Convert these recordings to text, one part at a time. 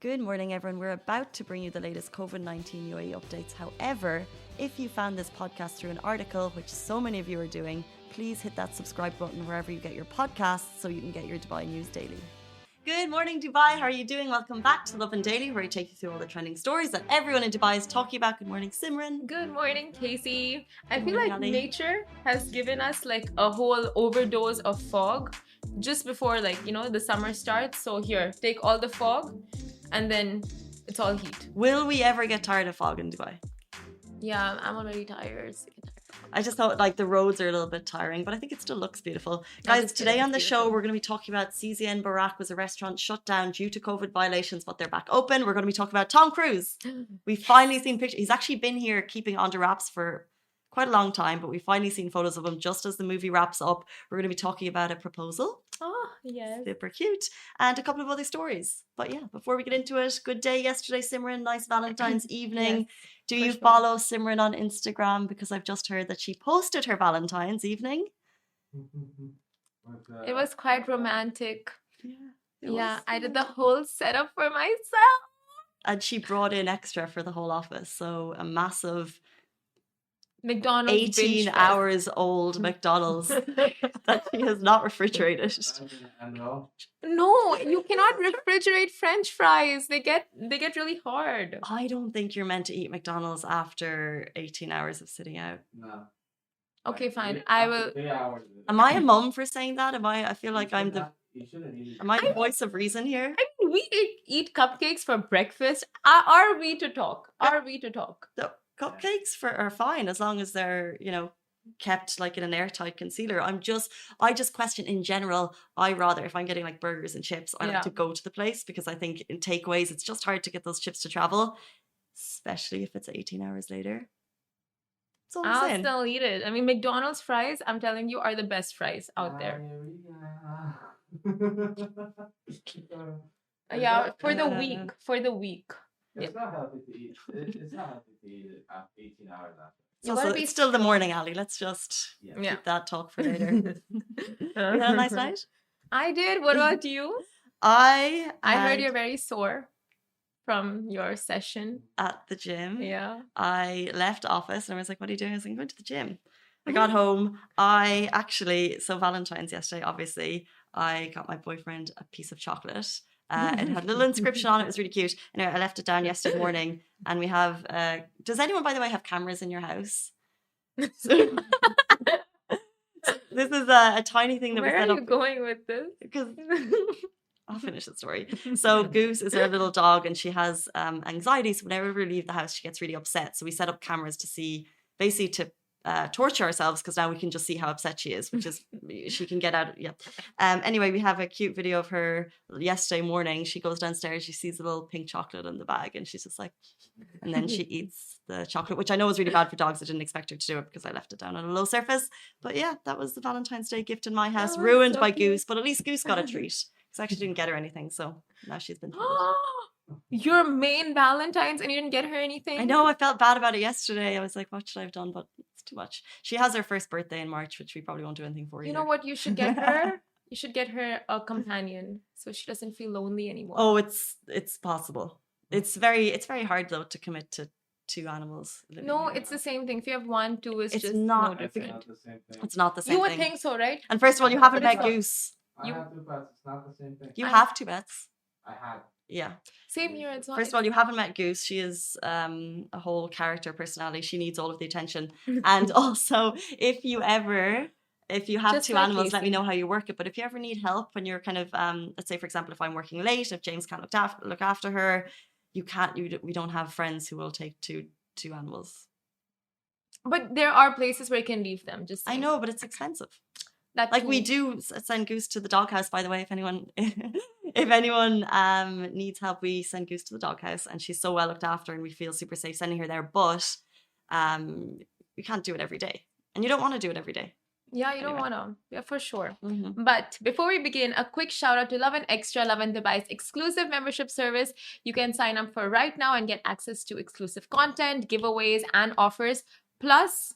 Good morning, everyone. We're about to bring you the latest COVID-19 UAE updates. However, if you found this podcast through an article, which so many of you are doing, please hit that subscribe button wherever you get your podcasts so you can get your Dubai news daily. Good morning, Dubai. How are you doing? Welcome back to Lovin Daily, where I take you through all the trending stories that everyone in Dubai is talking about. Good morning, Simran. Good morning, Casey. I Good feel morning, like Ali. nature has given us like a whole overdose of fog just before the summer starts. So here, take all the fog and then it's all heat. Will we ever get tired of fog in Dubai? Yeah, I'm already tired. I just thought like the roads are a little bit tiring, but I think it still looks beautiful. Guys, today on the show, we're going to be talking about CZN Burak was a restaurant shut down due to COVID violations, but they're back open. We're going to be talking about Tom Cruise. We've finally seen pictures. He's actually been here keeping under wraps for quite a long time, but we've finally seen photos of him just as the movie wraps up. We're going to be talking about a proposal. Oh, yes. Super cute. And a couple of other stories. But yeah, before we get into it, good day yesterday, Simran. Nice Valentine's evening. Yes, Do you follow Simran on Instagram? Because I've just heard that she posted her Valentine's evening. It was quite romantic. Yeah, I did the whole setup for myself. And she brought in extra for the whole office. So a massive McDonald's 18 hours old McDonald's that she has not refrigerated. No, you cannot refrigerate French fries. They get really hard. I don't think you're meant to eat McDonald's after 18 hours of sitting out. No. Okay, fine. I will. Am I a mum for saying that? I feel like I'm the voice of reason here? I mean, we eat cupcakes for breakfast. Are we to talk? Are we to talk? The cupcakes are fine as long as they're, kept like in an airtight concealer. I just question in general. I rather, if I'm getting like burgers and chips, I like to go to the place, because I think in takeaways it's just hard to get those chips to travel, especially if it's 18 hours later. I'll still eat it. I mean, McDonald's fries, I'm telling you, are the best fries out there. Yeah, for the week. For the week. It's not healthy to eat. It's not healthy to eat it after 18 hours after. It's still the morning, Ali. Let's just keep that talk for later. You had a nice night? I did. What about you? I heard you're very sore from your session at the gym. Yeah. I left office and I was like, what are you doing? I was like, I'm going to the gym. I got home. So Valentine's yesterday, obviously, I got my boyfriend a piece of chocolate. It had a little inscription on it. It was really cute. Anyway, I left it down yesterday morning, and we have. Does anyone, by the way, have cameras in your house? This is a tiny thing that we set up. Where are you going with this? Because I'll finish the story. So Goose is our little dog, and she has anxiety. So whenever we leave the house, she gets really upset. So we set up cameras to see, basically to torture ourselves, because now we can just see how upset she is, which is she can get out. Anyway, we have a cute video of her yesterday morning. She goes downstairs, she sees a little pink chocolate in the bag, and she's just like, and then she eats the chocolate, which I know is really bad for dogs. I didn't expect her to do it because I left it down on a low surface. But yeah, that was the Valentine's Day gift in my house, ruined by Goose. But at least Goose got a treat, because I actually didn't get her anything, so now she's been Your main Valentine's, and you didn't get her anything? I know, I felt bad about it yesterday. I was like, what should I have done? But it's too much. She has her first birthday in March, which we probably won't do anything for. You know what you should get her? You should get her a companion, so she doesn't feel lonely anymore. Oh, it's possible. It's very hard though to commit to two animals. No, it's the same thing. If you have one, two is just not no different. It's not the same thing. You would think so, right? And first of all, you haven't met Goose. I have two pets. It's not the same thing. You have two pets. I had. Yeah. Same here as well. First of all, you haven't met Goose. She is a whole character personality. She needs all of the attention. And also, if you have Just two like animals, Casey. let me know how you work it. But if you ever need help when you're kind of, let's say, for example, if I'm working late, if James can't look after her, we don't have friends who will take two animals. But there are places where you can leave them. Just I know, but it's expensive. that Like too. we do send Goose to the doghouse, by the way. If anyone needs help, we send Goose to the doghouse, and she's so well looked after, and we feel super safe sending her there. But we can't do it every day, and you don't want to do it every day. Yeah, you don't want to. Yeah, for sure. Mm-hmm. But before we begin, a quick shout out to Lovin Extra, Lovin Dubai's exclusive membership service. You can sign up for right now and get access to exclusive content, giveaways, and offers, plus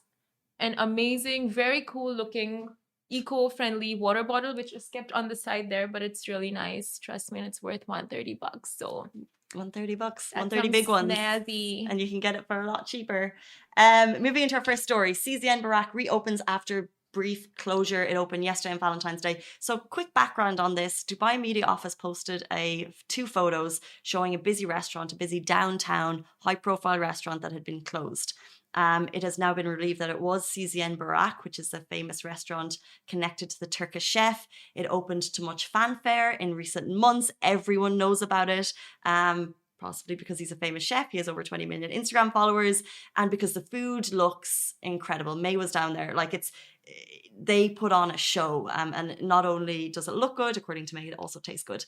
an amazing, very cool looking eco-friendly water bottle, which is kept on the side there, but it's really nice. Trust me, and it's worth $130. So $130, That's 130 some big ones. snazzy. And you can get it for a lot cheaper. Moving into our first story, CZN Burak reopens after brief closure. It opened yesterday on Valentine's Day. So quick background on this. Dubai Media Office posted two photos showing a busy restaurant, a busy downtown, high-profile restaurant that had been closed. It has now been revealed that it was CZN Burak, which is a famous restaurant connected to the Turkish chef. It opened to much fanfare in recent months. Everyone knows about it. Possibly because he's a famous chef. He has over 20 million Instagram followers, and because the food looks incredible. May was down there. They put on a show, and not only does it look good, according to May, it also tastes good.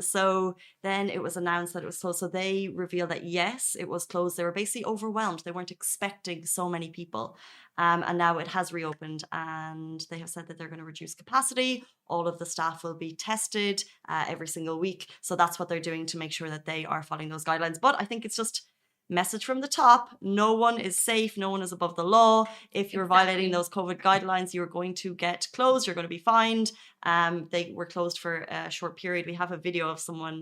So then it was announced that it was closed. So they revealed that yes, it was closed. They were basically overwhelmed. They weren't expecting so many people. And now it has reopened, and they have said that they're going to reduce capacity. All of the staff will be tested every single week. So that's what they're doing to make sure that they are following those guidelines. But I think it's just message from the top. No one is safe. No one is above the law. If you're violating those COVID guidelines, you're going to get closed. You're going to be fined. They were closed for a short period. We have a video of someone,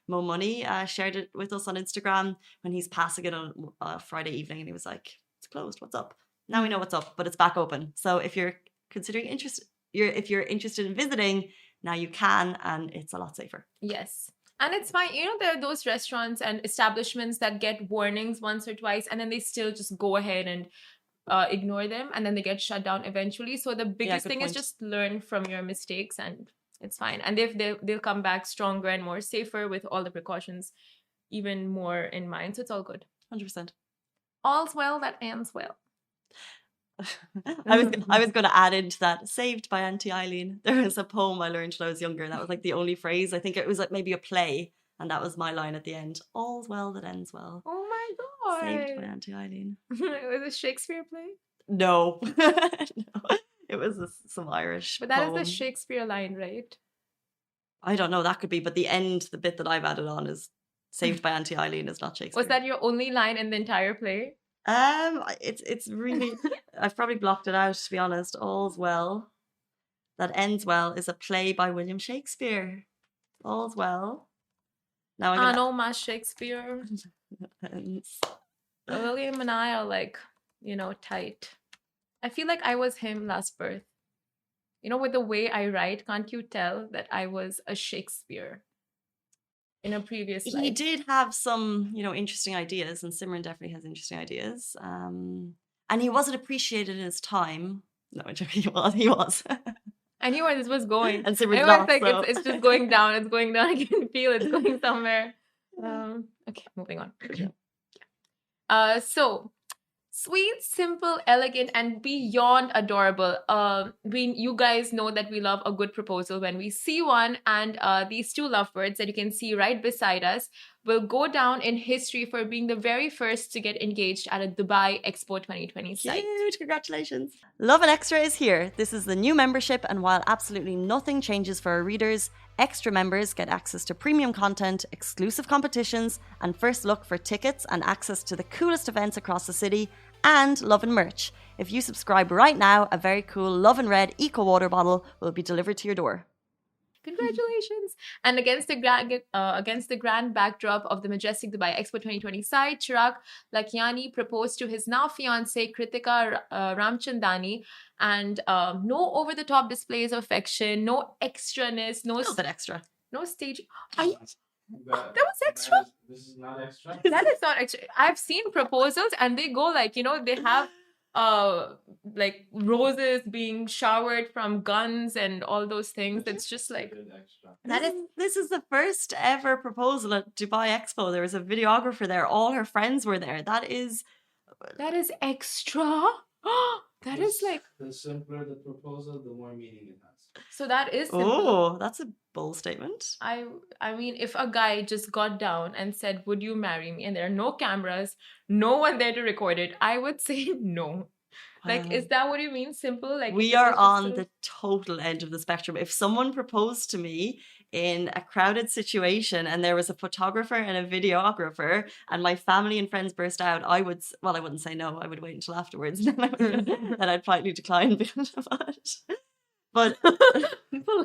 Mo Money, shared it with us on Instagram when he's passing it on Friday evening, and he was like, "It's closed. What's up?" Now we know what's up, but it's back open. So if you're if you're interested in visiting, now you can, and it's a lot safer. Yes. And it's fine. There are those restaurants and establishments that get warnings once or twice, and then they still just go ahead and ignore them, and then they get shut down eventually. So the biggest thing is just learn from your mistakes, and it's fine. And they'll come back stronger and more safer with all the precautions even more in mind. So it's all good. 100%. All's well that ends well. I was going to add into that, saved by Auntie Eileen. There was a poem I learned when I was younger, and that was like the only phrase. I think it was like maybe a play, and that was my line at the end. All's well that ends well. Oh my God. Saved by Auntie Eileen. It was a Shakespeare play? No. No. It was some Irish But that poem. is the Shakespeare line, right? I don't know, that could be, but the end, the bit that I've added on is saved by Auntie Eileen is not Shakespeare. Was that your only line in the entire play? It's really, I've probably blocked it out, to be honest. All's well that ends well is a play by William Shakespeare. All's well. Now I know my Shakespeare. Ends. William and I are like, tight. I feel like I was him last birth. With the way I write, can't you tell that I was a Shakespeare in a previous life? He did have some, interesting ideas, and Simran definitely has interesting ideas. And he wasn't appreciated in his time. No, I'm joking. He was. I knew where this was going. And Simran's not, not, like so. it's just going down. It's going down. I can feel it's going somewhere. Okay, moving on. So sweet, simple, elegant, and beyond adorable. You guys know that we love a good proposal when we see one, and these two lovebirds that you can see right beside us will go down in history for being the very first to get engaged at a Dubai EXPO 2020 site. Huge congratulations. Lovin Extra is here. This is the new membership, and while absolutely nothing changes for our readers, extra members get access to premium content, exclusive competitions, and first look for tickets and access to the coolest events across the city, and Lovin merch. If you subscribe right now, a very cool Lovin Red Eco Water bottle will be delivered to your door. Congratulations! And against the grand backdrop of the majestic Dubai EXPO 2020 site, Chirag Lakiani proposed to his now fiancée Kritika Ramchandani, and no over-the-top displays of affection, no extraness, A little bit extra. no stage. That was extra? This is not extra. That is not extra. I've seen proposals, and they go like, they have like roses being showered from guns and all those things. It's just like This is the first ever proposal at Dubai Expo. There was a videographer there. All her friends were there. That is extra. That is like, the simpler the proposal, the more meaning it has. so that is simple. Oh, that's a bold statement. I mean, if a guy just got down and said, "Would you marry me?" and there are no cameras, no one there to record it, I would say no. Like, Wow. is that what you mean? Simple? Like, We if it are was just on the total end of the spectrum. If someone proposed to me in a crowded situation and there was a photographer and a videographer and my family and friends burst out, I wouldn't say no. I would wait until afterwards. Then I'd politely decline. But But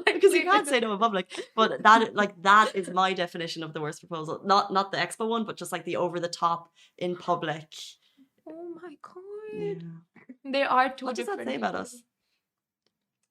because you can't say no in public. But that is my definition of the worst proposal. Not the Expo one, but just like the over the top in public. Oh my god. Yeah. There are two What does that different say about people. us?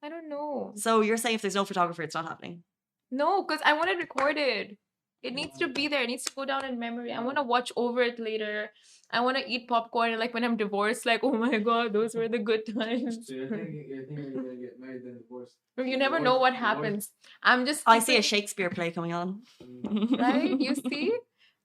I don't know. So you're saying if there's no photographer, it's not happening? No, because I want it recorded. It needs to be there. It needs to go down in memory. I want to watch over it later. I want to eat popcorn. And like when I'm divorced, like, oh my god, those were the good times. So you're thinking you're gonna get married then divorced. You never know what happens. I'm just. I see a keeping- Shakespeare play coming on. Right? You see?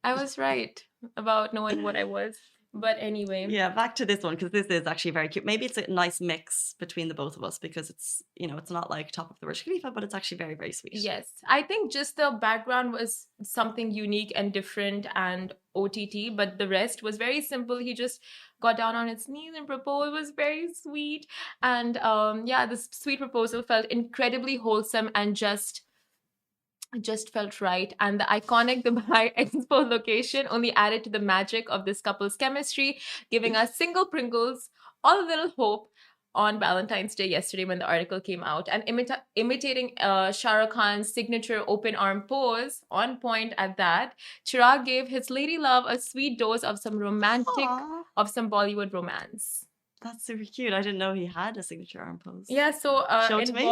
I was right about knowing what I was. But anyway. Yeah, back to this one, because this is actually very cute. Maybe it's a nice mix between the both of us, because it's, it's not like top of the Burj Khalifa, but it's actually very, very sweet. Yes. I think just the background was something unique and different and OTT, but the rest was very simple. He just got down on his knees and proposed. It was very sweet. And this sweet proposal felt incredibly wholesome and just felt right. And the iconic Dubai Expo location only added to the magic of this couple's chemistry, giving us single Pringles all a little hope on Valentine's Day yesterday when the article came out. And imitating Shah Rukh Khan's signature open arm pose, on point at that, Chirag gave his lady love a sweet dose of some Aww. of some Bollywood romance. That's super cute. I didn't know he had a signature arm pose. Yeah, so Show it in to me.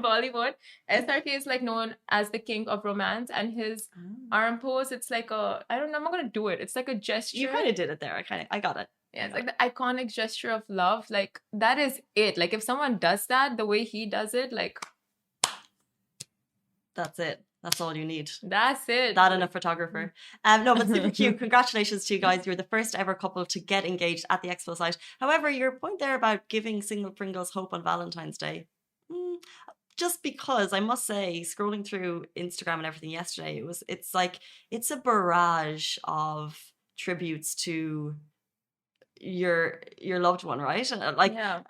Bollywood, SRK is like known as the king of romance, and his arm pose, it's like I'm not gonna do it. It's like a gesture. You kind of did it there. I got it. Yeah, it's like the iconic gesture of love. Like that is it. Like if someone does that the way he does it, like that's it. That's all you need. That's it. That and a photographer. No, but super cute. Congratulations to you guys. You're the first ever couple to get engaged at the Expo site. However, your point there about giving single Pringles hope on Valentine's Day, just because I must say, scrolling through Instagram and everything yesterday, it's a barrage of tributes to your loved one, right? And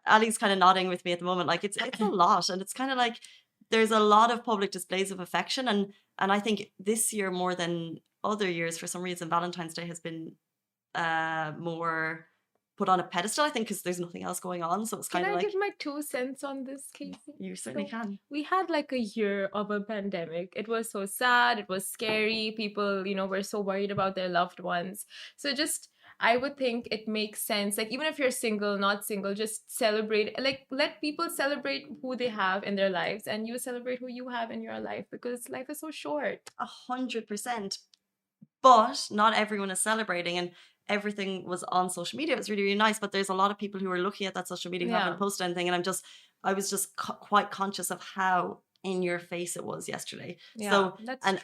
Ali's kind of nodding with me at the moment. Like it's a lot, and it's kind of like there's a lot of public displays of affection, and I think this year more than other years, for some reason, Valentine's Day has been more put on a pedestal. I think because there's nothing else going on, so it's kind of like. Can I give my 2 cents on this, Casey? You certainly can. We had like a year of a pandemic. It was so sad. It was scary. People, were so worried about their loved ones. So I would think it makes sense. Like, even if you're single, not single, just celebrate. Like, let people celebrate who they have in their lives, and you celebrate who you have in your life, because life is so short. 100%. But not everyone is celebrating, and everything was on social media. It was really, really nice. But there's a lot of people who are looking at that social media who haven't posted anything, and I was just quite conscious of how in your face it was yesterday. Yeah, so that's and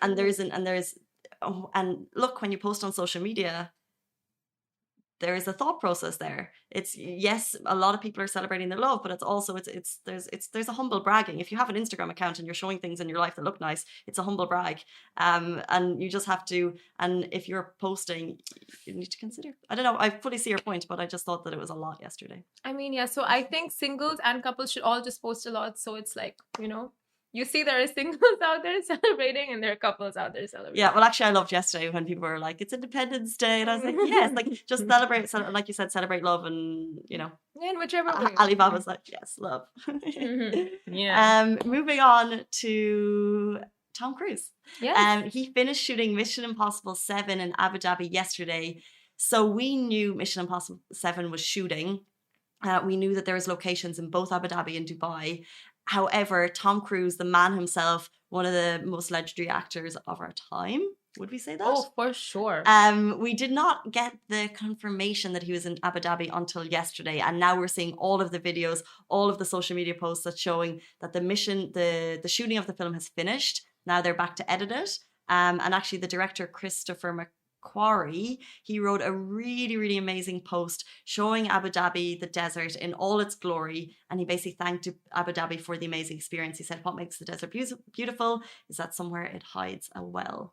look, when you post on social media, there is a thought process there. It's yes, a lot of people are celebrating their love, but it's also there's a humble bragging. If you have an Instagram account and you're showing things in your life that look nice, it's a humble brag. And you just have to. And if you're posting, you need to consider. I don't know. I fully see your point, but I just thought that it was a lot yesterday. I mean, yeah. So I think singles and couples should all just post a lot. So it's like, you see there are singles out there celebrating and there are couples out there celebrating. Yeah, well, actually, I loved yesterday when people were like, it's Independence Day. And I was like, yes, like just celebrate, like you said, celebrate love and, Yeah, in whichever way. Alibaba's like, yes, love. Yeah. Moving on to Tom Cruise. Yes. He finished shooting Mission Impossible 7 in Abu Dhabi yesterday. So we knew Mission Impossible 7 was shooting. We knew that there was locations in both Abu Dhabi and Dubai. However, Tom Cruise, the man himself, one of the most legendary actors of our time, would we say that? Oh, for sure. We did not get the confirmation that he was in Abu Dhabi until yesterday, and now we're seeing all of the videos, all of the social media posts that's showing that the shooting of the film has finished. Now they're back to edit it. And actually, the director Christopher Quarry, he wrote a really, really amazing post showing Abu Dhabi, the desert in all its glory, and he basically thanked Abu Dhabi for the amazing experience. He said, what makes the desert beautiful is that somewhere it hides a well.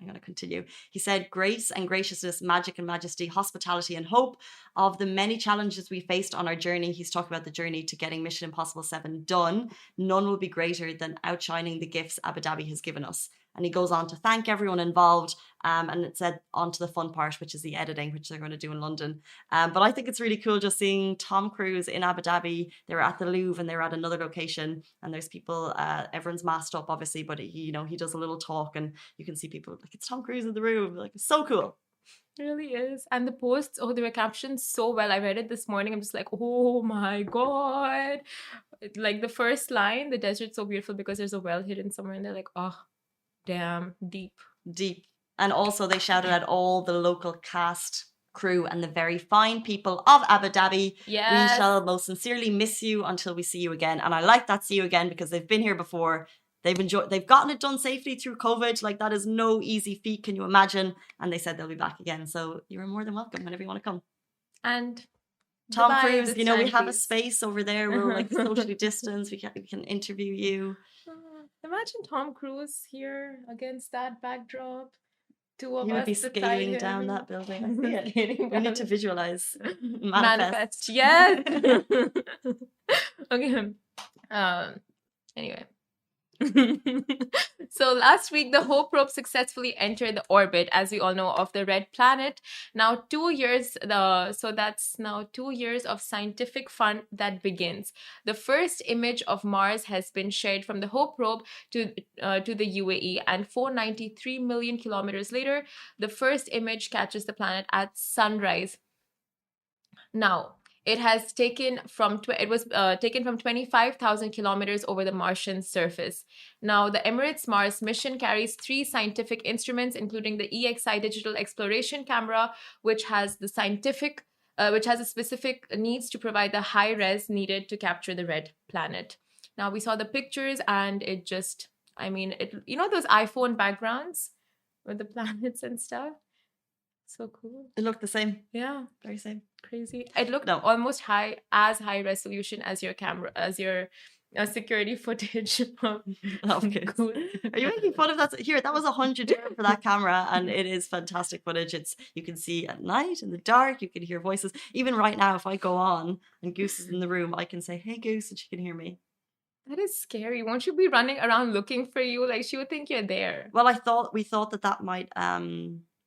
I'm going to continue. He said, grace and graciousness, magic and majesty, hospitality and hope of the many challenges we faced on our journey. He's talking about the journey to getting Mission Impossible 7 done. None will be greater than outshining the gifts Abu Dhabi has given us. And he goes on to thank everyone involved. And it said on to the fun part, which is the editing, which they're going to do in London. But I think it's really cool just seeing Tom Cruise in Abu Dhabi. They were at the Louvre and they were at another location. And there's people, everyone's masked up, obviously, but he does a little talk and you can see people like, it's Tom Cruise in the room. Like, it's so cool. It really is. And the posts, they were captioned so well. I read it this morning. I'm just like, oh my God. Like the first line, the desert's so beautiful because there's a well hidden somewhere. And they're like, oh, damn, deep. And also they shouted at all the local cast, crew, and the very fine people of Abu Dhabi. Yes. We shall most sincerely miss you until we see you again. And I like that see you again because they've been here before. They've gotten it done safely through COVID. Like, that is no easy feat. Can you imagine? And they said they'll be back again. So you're more than welcome whenever you want to come. And Tom Dubai, Cruise, this we have a piece. space over there. We'll like socially distance. We can interview you. Imagine Tom Cruise here against that backdrop. Two of You would us be beside scaling down him. that building. I see it. We need to visualize. Manifest. Yes. Okay. Anyway. So last week, the Hope probe successfully entered the orbit, as we all know, of the red planet. Now 2 years, so that's now 2 years of scientific fun that begins. The first image of Mars has been shared from the Hope probe to the UAE, and 493 million kilometers later, the first image catches the planet at sunrise. Now, it was taken from 25,000 kilometers over the Martian surface. Now, the Emirates Mars mission carries 3 scientific instruments, including the EXI digital exploration camera, which has the specific needs to provide the high res needed to capture the red planet. Now, we saw the pictures, and it just, those iPhone backgrounds with the planets and stuff. So cool. It looked the same. Yeah. Very same. Crazy. It looked almost high resolution as your camera, as your security footage. Okay. Cool. Are you making fun of that? Here, that was €100 for that camera, and it is fantastic footage. You can see at night in the dark. You can hear voices. Even right now, if I go on and Goose is in the room, I can say, "Hey, Goose," and she can hear me. That is scary. Won't you be running around looking for you? Like, she would think you're there. Well, we thought that might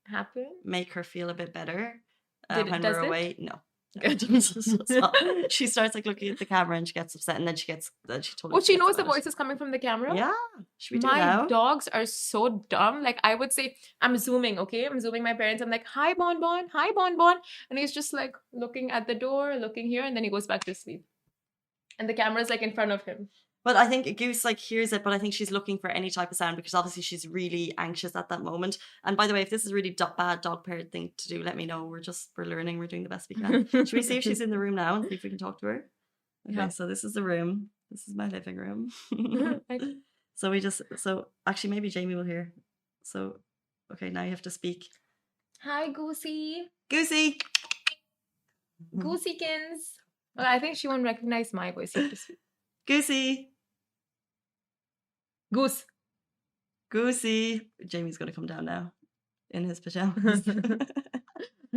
happen, make her feel a bit better when we're away. No. She starts like looking at the camera and she gets upset, and then she totally. She knows the voice is coming from the camera. Yeah, should we do My dogs are so dumb. Like, I would say, I'm zooming. Okay, I'm zooming my parents. I'm like, "Hi, Bon Bon. Hi, Bon Bon," and he's just like looking at the door, looking here, and then he goes back to sleep. And the camera's like in front of him. But I think Goose hears it, but I think she's looking for any type of sound because obviously she's really anxious at that moment. And by the way, if this is a really bad dog parent thing to do, let me know. We're learning. We're doing the best we can. Should we see if she's in the room now and see if we can talk to her? Okay, yeah. So this is the room. This is my living room. So actually maybe Jamie will hear. So, okay, now you have to speak. Hi, Goosey. Goosey. Gooseykins. Well, I think she won't recognize my voice. You have to speak. Goosey. Goose. Goosey. Jamie's going to come down now in his pajamas.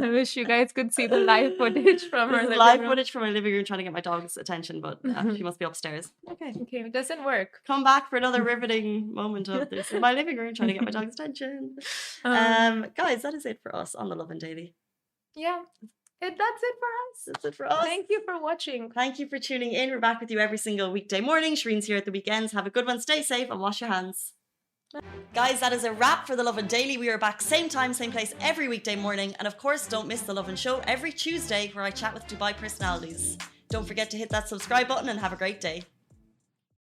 I wish you guys could see the live footage from her footage from my living room trying to get my dog's attention, but she must be upstairs. Okay, it doesn't work. Come back for another riveting moment of this in my living room trying to get my dog's attention. Guys, that is it for us on the Lovin Daily. Yeah. That's it for us. That's it for us. Thank you for watching. Thank you for tuning in. We're back with you every single weekday morning. Shireen's here at the weekends. Have a good one. Stay safe and wash your hands. Guys, that is a wrap for the Lovin Daily. We are back same time, same place every weekday morning. And of course, don't miss the Lovin Show every Tuesday where I chat with Dubai personalities. Don't forget to hit that subscribe button and have a great day.